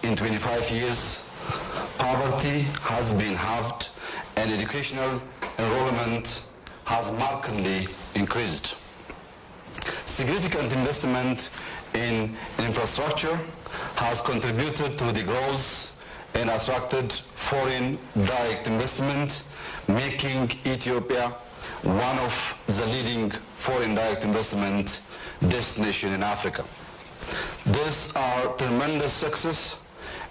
In 25 years, poverty has been halved and educational enrollment has markedly increased. Significant investment in infrastructure has contributed to the growth and attracted foreign direct investment, making Ethiopia one of the leading foreign direct investment destinations in Africa. These are tremendous success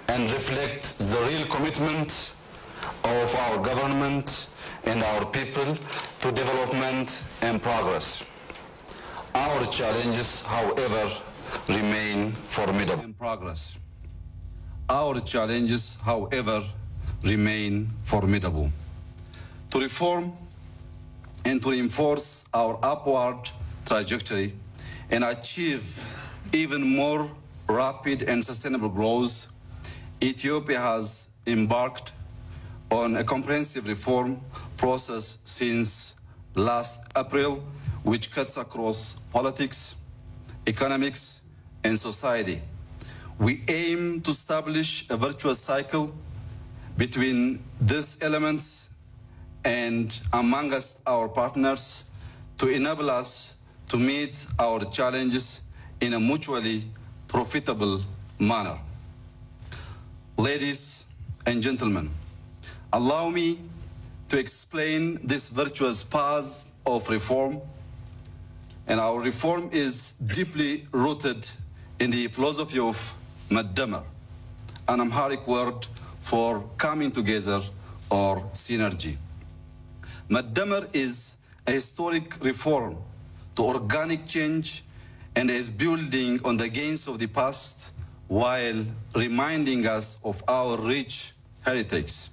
and reflect the real commitment of our government and our people to development and progress. Our challenges, however, remain formidable. Our challenges, however, remain formidable. To reform and to reinforce our upward trajectory and achieve even more rapid and sustainable growth, Ethiopia has embarked on a comprehensive reform process since last April, which cuts across politics, economics, and society. We aim to establish a virtuous cycle between these elements and amongst our partners to enable us to meet our challenges in a mutually profitable manner. Ladies and gentlemen, allow me to explain this virtuous path of reform. And our reform is deeply rooted in the philosophy of minsttera, an Amharic word for coming together or synergy. Minsttera is a historic reform to organic change and is building on the gains of the past while reminding us of our rich heritage.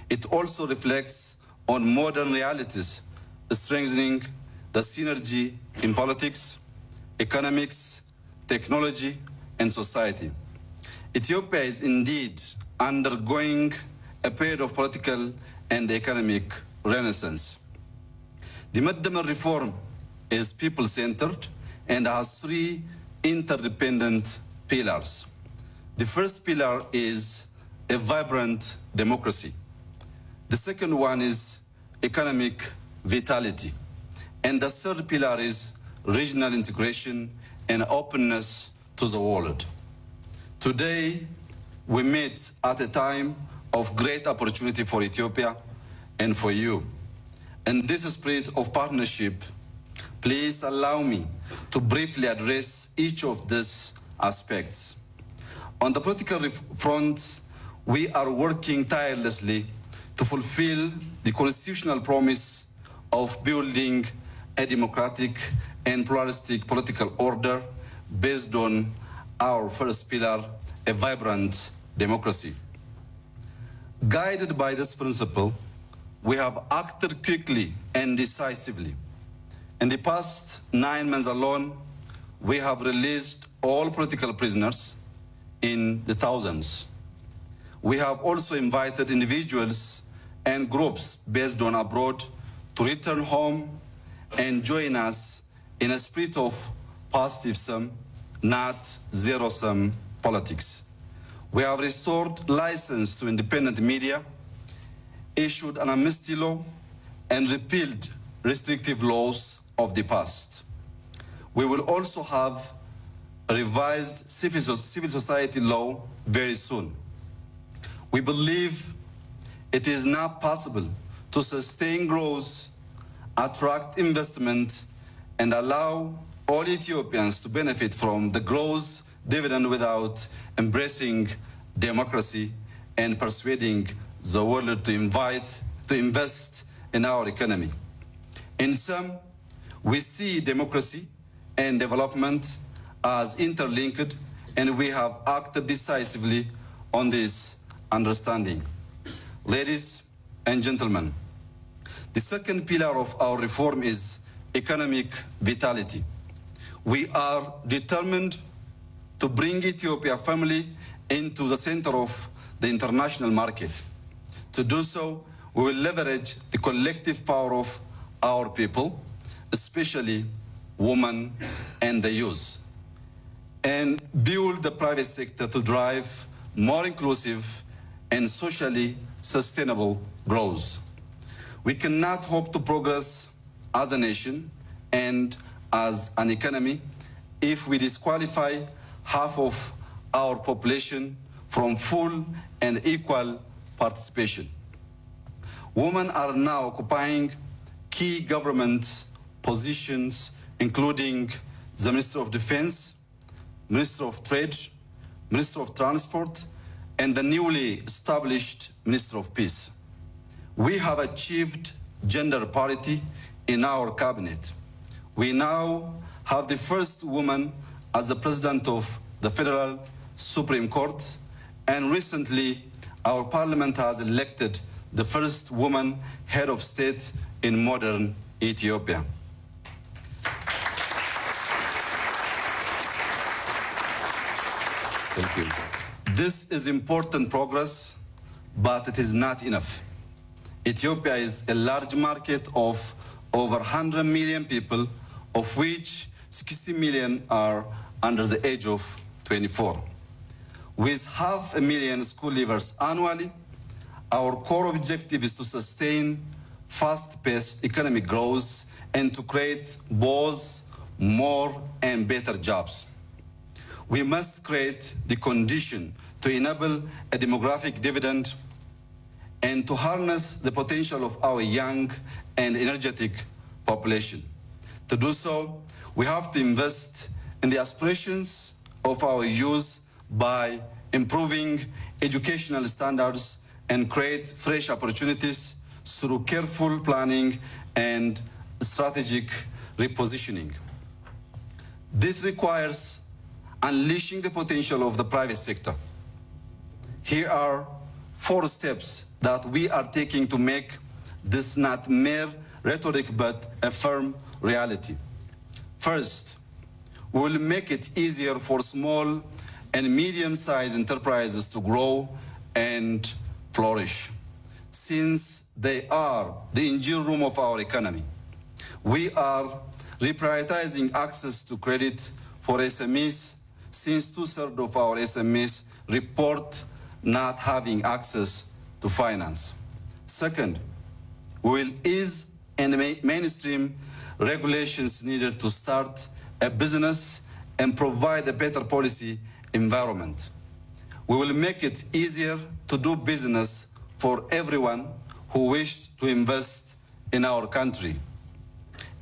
It also reflects on modern realities, strengthening the synergy in politics, economics, technology, and society. Ethiopia is indeed undergoing a period of political and economic renaissance. The minsttera reform is people-centered and has three interdependent pillars. The first pillar is a vibrant democracy. The second one is economic vitality. And the third pillar is regional integration and openness to the world. Today, we meet at a time of great opportunity for Ethiopia and for you. In this spirit of partnership, please allow me to briefly address each of these aspects. On the political front, we are working tirelessly to fulfill the constitutional promise of building a democratic and pluralistic political order based on our first pillar, a vibrant democracy. Guided by this principle, we have acted quickly and decisively. In the past 9 months alone, we have released all political prisoners in the thousands. We have also invited individuals and groups based on abroad to return home and join us in a spirit of positive-sum, not zero-sum politics. We have restored license to independent media, issued an amnesty law, and repealed restrictive laws of the past. We will also have a revised civil society law very soon. We believe it is now possible to sustain growth, attract investment, and allow all Ethiopians to benefit from the growth dividend without embracing democracy and persuading the world to invest in our economy. In sum, we see democracy and development as interlinked, and we have acted decisively on this understanding. Ladies and gentlemen, the second pillar of our reform is economic vitality. We are determined to bring Ethiopia firmly into the center of the international market. To do so, we will leverage the collective power of our people, especially women and the youth, and build the private sector to drive more inclusive, and socially sustainable growth. We cannot hope to progress as a nation and as an economy if we disqualify half of our population from full and equal participation. Women are now occupying key government positions, including the Minister of Defense, Minister of Trade, Minister of Transport, and the newly established Minister of Peace. We have achieved gender parity in our cabinet. We now have the first woman as the President of the Federal Supreme Court, and recently our Parliament has elected the first woman head of state in modern Ethiopia. Thank you. This is important progress, but it is not enough. Ethiopia is a large market of over 100 million people, of which 60 million are under the age of 24. With 500,000 school leavers annually, our core objective is to sustain fast-paced economic growth and to create both more and better jobs. We must create the condition to enable a demographic dividend and to harness the potential of our young and energetic population. To do so, we have to invest in the aspirations of our youth by improving educational standards and create fresh opportunities through careful planning and strategic repositioning. This requires unleashing the potential of the private sector. Here are 4 steps that we are taking to make this not mere rhetoric but a firm reality. First, we will make it easier for small and medium-sized enterprises to grow and flourish, since they are the engine room of our economy. We are reprioritizing access to credit for SMEs, since 2/3 of our SMEs report not having access to finance. Second, we will ease and mainstream regulations needed to start a business and provide a better policy environment. We will make it easier to do business for everyone who wishes to invest in our country.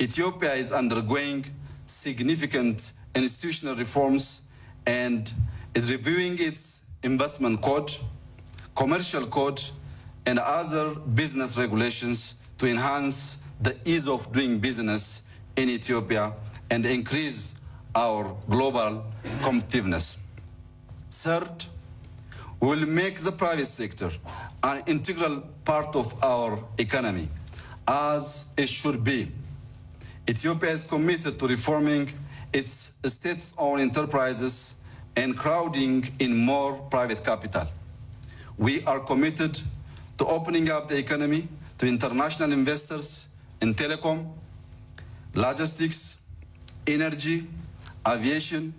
Ethiopia is undergoing significant institutional reforms and is reviewing its investment code, commercial code, and other business regulations to enhance the ease of doing business in Ethiopia and increase our global competitiveness. Third, we will make the private sector an integral part of our economy, as it should be. Ethiopia is committed to reforming its state-owned enterprises and crowding in more private capital. We are committed to opening up the economy to international investors in telecom, logistics, energy, aviation,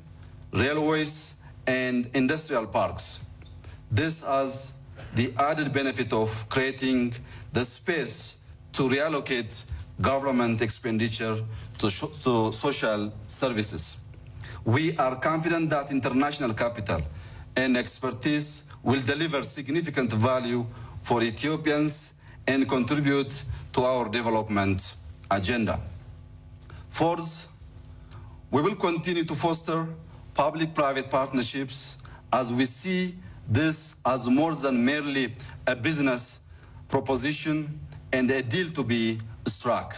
railways, and industrial parks. This has the added benefit of creating the space to reallocate government expenditure to social services. We are confident that international capital and expertise will deliver significant value for Ethiopians and contribute to our development agenda. Fourth, we will continue to foster public-private partnerships as we see this as more than merely a business proposition and a deal to be struck.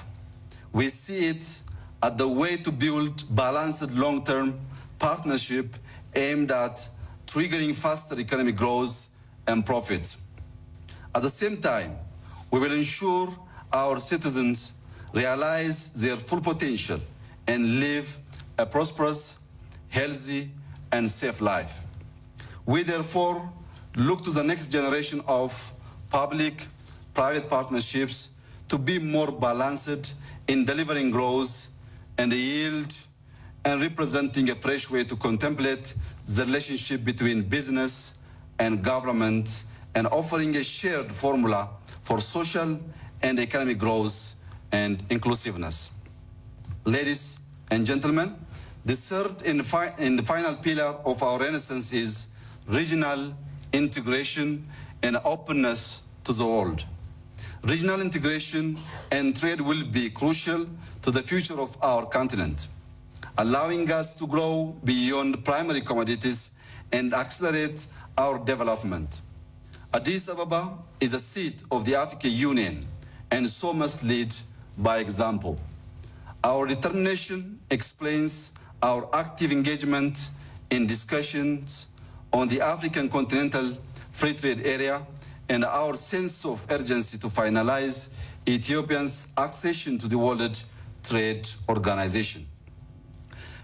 We see it as the way to build balanced long-term partnership aimed at triggering faster economic growth and profit. At the same time, we will ensure our citizens realize their full potential and live a prosperous, healthy, and safe life. We therefore look to the next generation of public-private partnerships to be more balanced in delivering growth and yield and representing a fresh way to contemplate the relationship between business and government, and offering a shared formula for social and economic growth and inclusiveness. Ladies and gentlemen, the third and the final pillar of our Renaissance is regional integration and openness to the world. Regional integration and trade will be crucial to the future of our continent, allowing us to grow beyond primary commodities and accelerate our development. Addis Ababa is the seat of the African Union, and so must lead by example. Our determination explains our active engagement in discussions on the African Continental Free Trade Area and our sense of urgency to finalize Ethiopia's accession to the World Trade Organization.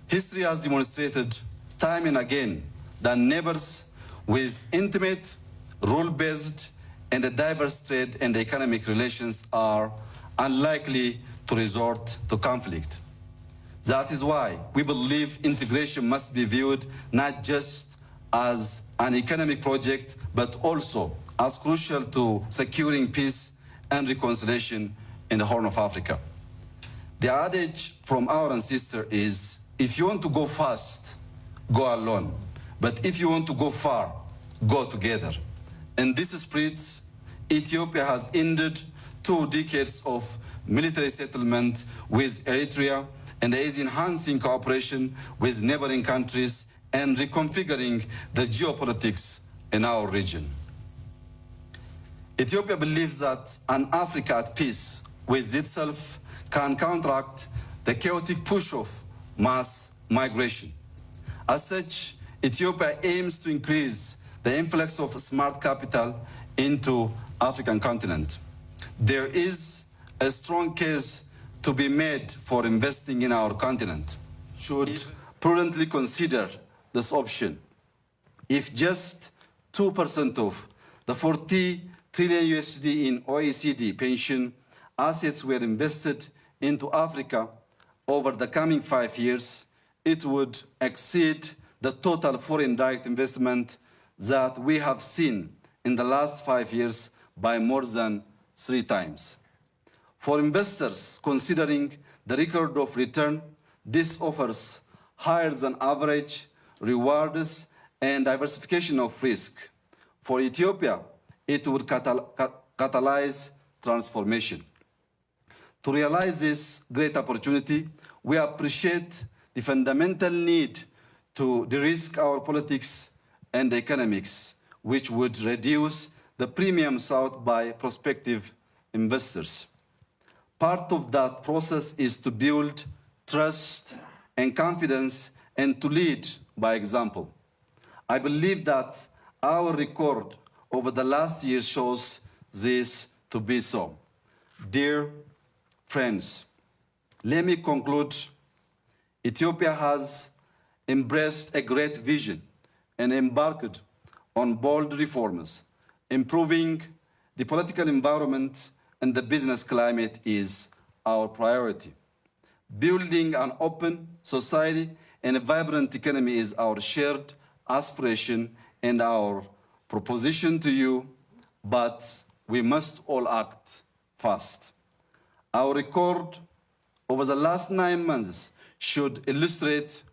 History has demonstrated time and again that neighbors with intimate, rule-based, and diverse trade and economic relations are unlikely to resort to conflict. That is why we believe integration must be viewed not just as an economic project, but also as crucial to securing peace and reconciliation in the Horn of Africa. The adage from our ancestor is, if you want to go fast, go alone. But if you want to go far, go together. In this spirit, Ethiopia has ended 2 decades of military settlement with Eritrea and is enhancing cooperation with neighboring countries and reconfiguring the geopolitics in our region. Ethiopia believes that an Africa at peace with itself can counteract the chaotic push of mass migration. As such, Ethiopia aims to increase the influx of smart capital into African continent. There is a strong case to be made for investing in our continent. Should prudently consider this option. If just 2% of the 40 trillion USD in OECD pension assets were invested into Africa over the coming 5 years, it would exceed the total foreign direct investment that we have seen in the last 5 years by more than 3 times. For investors considering the record of return, this offers higher than average rewards and diversification of risk. For Ethiopia, it would catalyze transformation. To realize this great opportunity, we appreciate the fundamental need to de-risk our politics and economics, which would reduce the premium sought by prospective investors. Part of that process is to build trust and confidence and to lead by example. I believe that our record over the last year shows this to be so. Dear friends, let me conclude. Ethiopia has embraced a great vision and embarked on bold reforms. Improving the political environment and the business climate is our priority. Building an open society and a vibrant economy is our shared aspiration and our proposition to you, but we must all act fast. Our record over the last 9 months should illustrate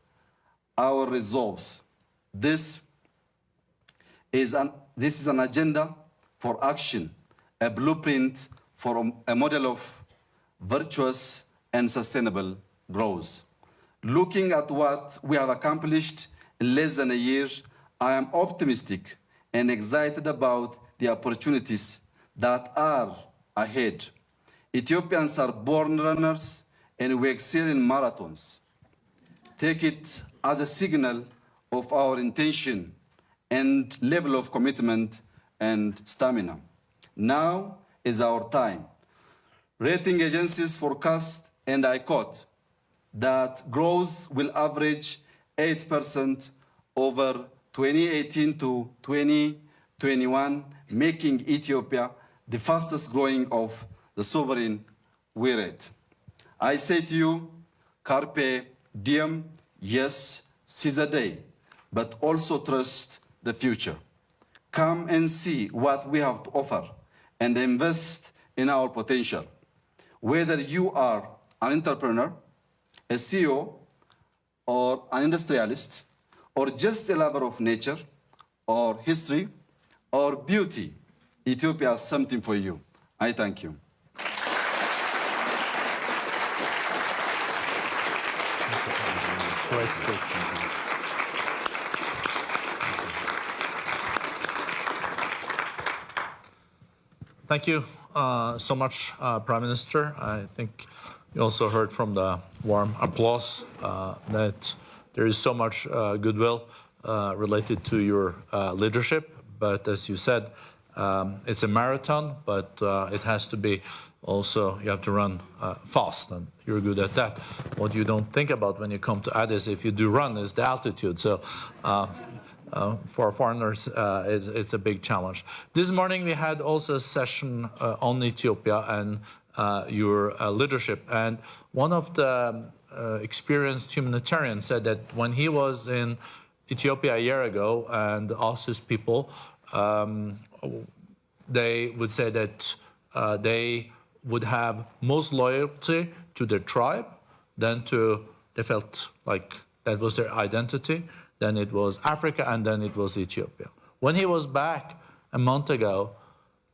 our resolves. This is an agenda for action, a blueprint for a model of virtuous and sustainable growth. Looking at what we have accomplished in less than a year, I am optimistic and excited about the opportunities that are ahead. Ethiopians are born runners and we excel in marathons. Take it as a signal of our intention and level of commitment and stamina. Now is our time. Rating agencies forecast, and I quote, that growth will average 8% over 2018 to 2021, making Ethiopia the fastest growing of the sovereign we rate. I say to you, carpe diem, yes, seize the day, but also trust the future. come and see what we have to offer and invest in our potential. Whether you are an entrepreneur, a CEO, or an industrialist, or just a lover of nature, or history, or beauty, Ethiopia has something for you. I thank you. Great speech. Thank you so much, Prime Minister. I think you also heard from the warm applause that there is so much goodwill related to your leadership. But as you said, it's a marathon, but it has to be also, you have to run fast, and you're good at that. What you don't think about when you come to Addis, if you do run, is the altitude. So for foreigners, it's a big challenge. This morning we had also a session on Ethiopia and your leadership. And one of the experienced humanitarians said that when he was in Ethiopia a year ago and asked his people, they would say that they would have most loyalty to their tribe, then they felt like that was their identity, then it was Africa, and then it was Ethiopia. When he was back a month ago,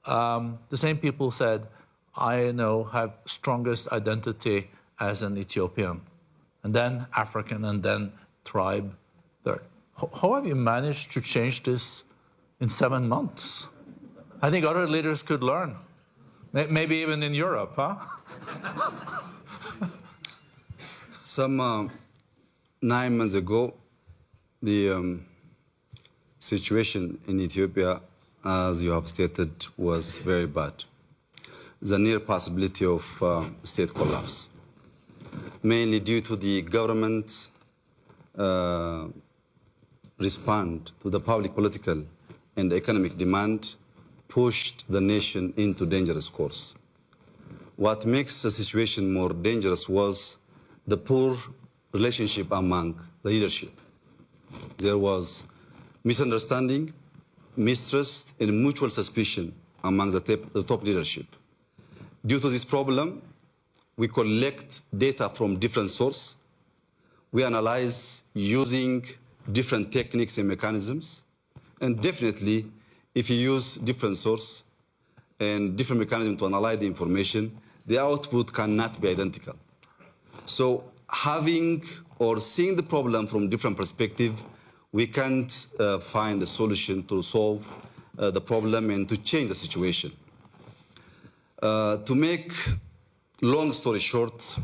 the same people said, I now have strongest identity as an Ethiopian, and then African, and then tribe third. How have you managed to change this in 7 months? I think other leaders could learn. Maybe even in Europe, huh? Some 9 months ago, the situation in Ethiopia, as you have stated, was very bad. The near possibility of state collapse, mainly due to the government respond to the public political and economic demand pushed the nation into dangerous course. What makes the situation more dangerous was the poor relationship among the leadership. There was misunderstanding, mistrust, and mutual suspicion among the top leadership. Due to this problem, we collect data from different sources. We analyze using different techniques and mechanisms, and definitely if you use different source and different mechanism to analyze the information, the output cannot be identical. So having or seeing the problem from different perspective, we can't find a solution to solve the problem and to change the situation. To make long story short,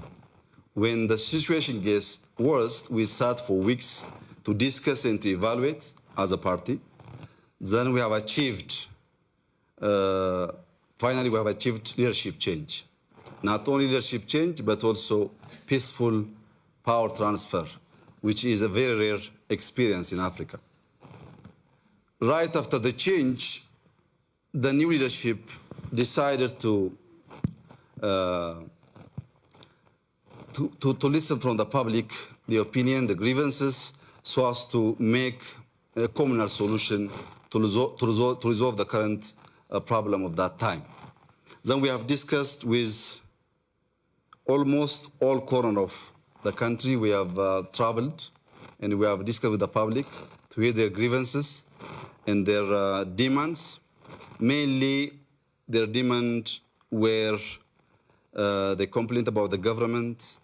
when the situation gets worse, we sat for weeks to discuss and to evaluate as a party. Then we have achieved, finally we have achieved leadership change. Not only leadership change, but also peaceful power transfer, which is a very rare experience in Africa. Right after the change, the new leadership decided to listen from the public, the opinion, the grievances, so as to make a communal solution to resolve the current problem of that time. Then we have discussed with almost all corners of the country. We have traveled and we have discussed with the public to hear their grievances and their demands. Mainly their demand were they complained about the government,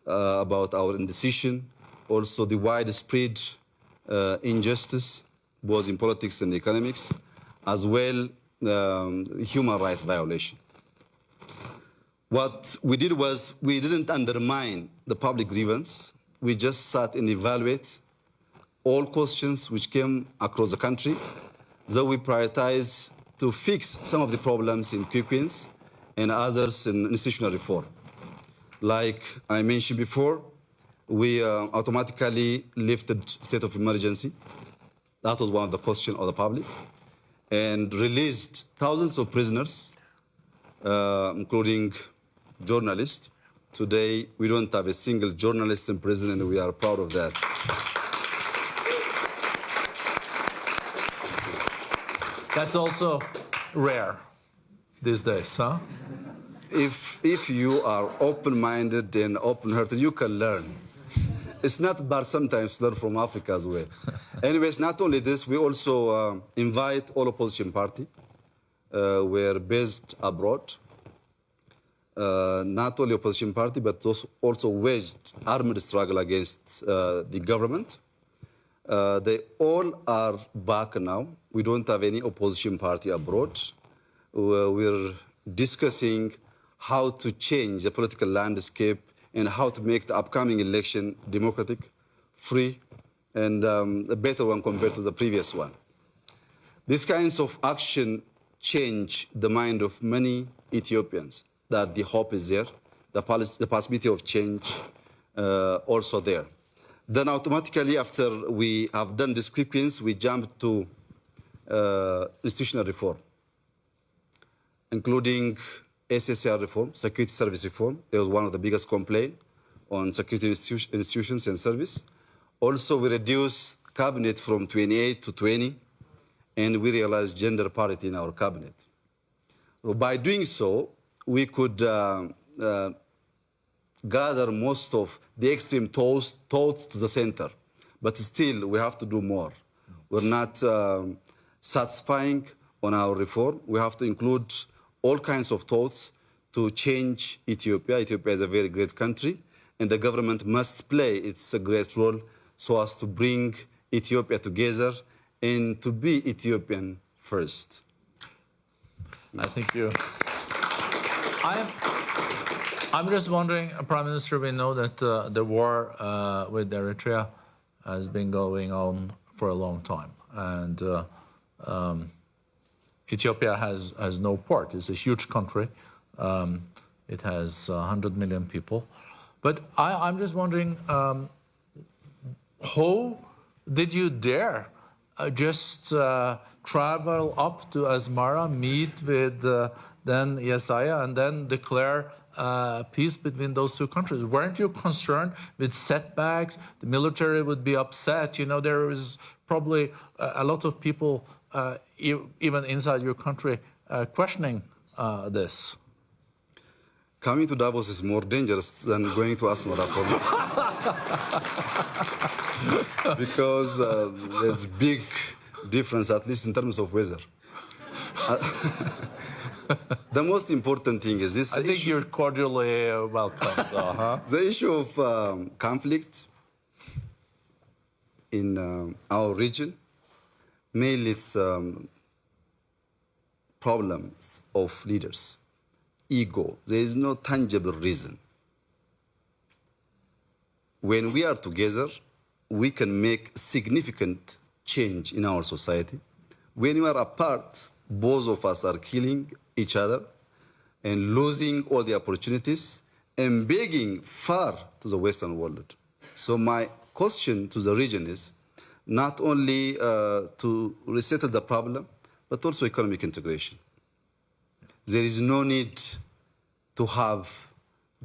about our indecision, also the widespread injustice, both in politics and economics, as well human rights violation. What we did was we didn't undermine the public grievance. We just sat and evaluate all questions which came across the country. Though we prioritize to fix some of the problems in quick wins and others in institutional reform. Like I mentioned before, we automatically lifted state of emergency. That was one of the questions of the public, and released thousands of prisoners, including journalists. Today, we don't have a single journalist in prison, and we are proud of that. That's also rare these days, huh? If you are open-minded and open-hearted, you can learn. It's not bad sometimes to learn from Africa as well. Anyways, not only this, we also invite all opposition party. We're based abroad. Not only opposition party, but also waged armed struggle against the government. They all are back now. We don't have any opposition party abroad. We're discussing how to change the political landscape and how to make the upcoming election democratic, free, and a better one compared to the previous one. These kinds of action change the mind of many Ethiopians, that the hope is there, the possibility of change also there. Then automatically, after we have done this sequence, we jump to institutional reform, including SSR reform, security service reform. It was one of the biggest complaints on security institutions and service. Also, we reduced cabinet from 28 to 20, and we realized gender parity in our cabinet. So by doing so, we could gather most of the extreme thoughts to the center. But still, we have to do more. We're not satisfying on our reform. We have to include all kinds of thoughts to change Ethiopia. Ethiopia is a very great country, and the government must play its great role so as to bring Ethiopia together and to be Ethiopian first. I think you... I'm just wondering, Prime Minister, we know that the war with Eritrea has been going on for a long time, and Ethiopia has no port. It's a huge country. It has 100 million people. But I'm just wondering, how did you dare just travel up to Asmara, meet with then Yesaya, and then declare peace between those two countries? Weren't you concerned with setbacks? The military would be upset. You know, there is probably a lot of people, even inside your country, questioning this. Coming to Davos is more dangerous than going to Asmara for me. Because there's big difference, at least in terms of weather. The most important thing is this. I think you're cordially welcome, though, huh? The issue of conflict in our region, mainly it's problems of leaders, ego. There is no tangible reason. When we are together, we can make significant change in our society. When we are apart, both of us are killing each other and losing all the opportunities and begging far to the Western world. So my question to the region is not only to resettle the problem, but also economic integration. There is no need to have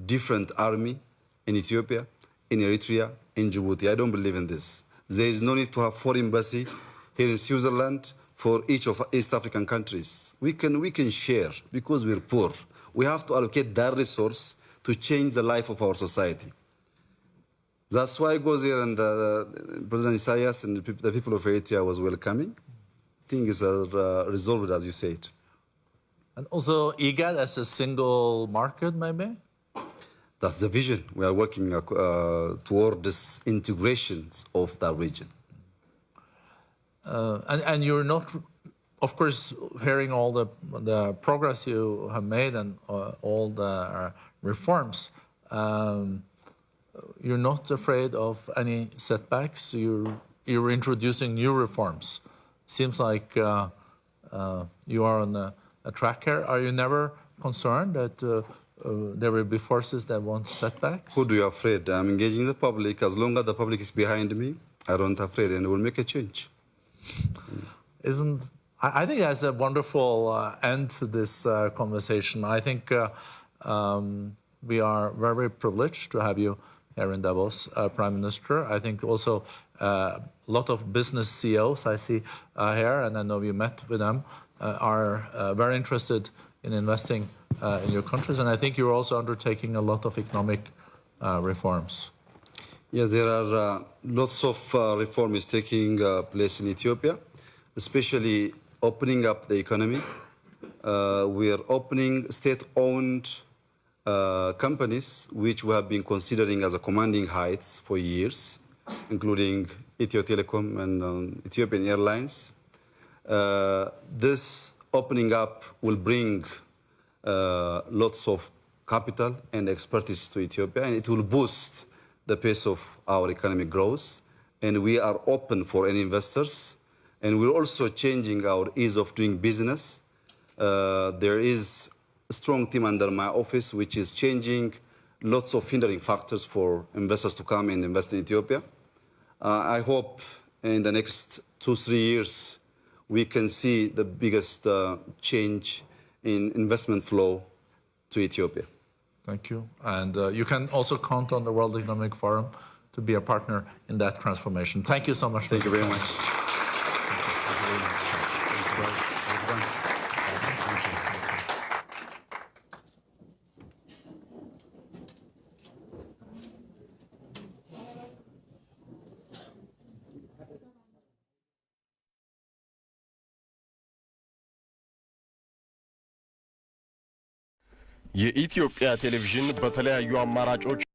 different army in Ethiopia, in Eritrea, in Djibouti. I don't believe in this. There is no need to have foreign embassy here in Swaziland for each of East African countries. We can share because we're poor. We have to allocate that resource to change the life of our society. That's why I go there, and President Isaias and the people of Eritrea was welcoming. Things are resolved, as you said. And also IGAD as a single market, maybe? That's the vision. We are working toward this integrations of that region. And you're not, of course, hearing all the progress you have made and all the reforms, you're not afraid of any setbacks? You're introducing new reforms. Seems like you are on a track here. Are you never concerned that there will be forces that want setbacks? Who do you afraid? I'm engaging the public. As long as the public is behind me, I don't afraid, and we'll make a change. I think that's a wonderful end to this conversation. I think we are very privileged to have you here in Davos, Prime Minister. I think also a lot of business CEOs I see here, and I know you met with them. are very interested in investing in your countries, and I think you're also undertaking a lot of economic reforms. Yeah, there are lots of reforms taking place in Ethiopia, especially opening up the economy. We are opening state-owned companies, which we have been considering as a commanding heights for years, including Ethio Telecom and Ethiopian Airlines. This opening up will bring lots of capital and expertise to Ethiopia, and it will boost the pace of our economic growth. And we are open for any investors. And we're also changing our ease of doing business. There is a strong team under my office, which is changing lots of hindering factors for investors to come and invest in Ethiopia. I hope in the next 2-3 years, we can see the biggest change in investment flow to Ethiopia. Thank you. And you can also count on the World Economic Forum to be a partner in that transformation. Thank you so much. Thank you very much. የኢትዮጵያ ቴሌቪዥን በተለያዩ አማራጮች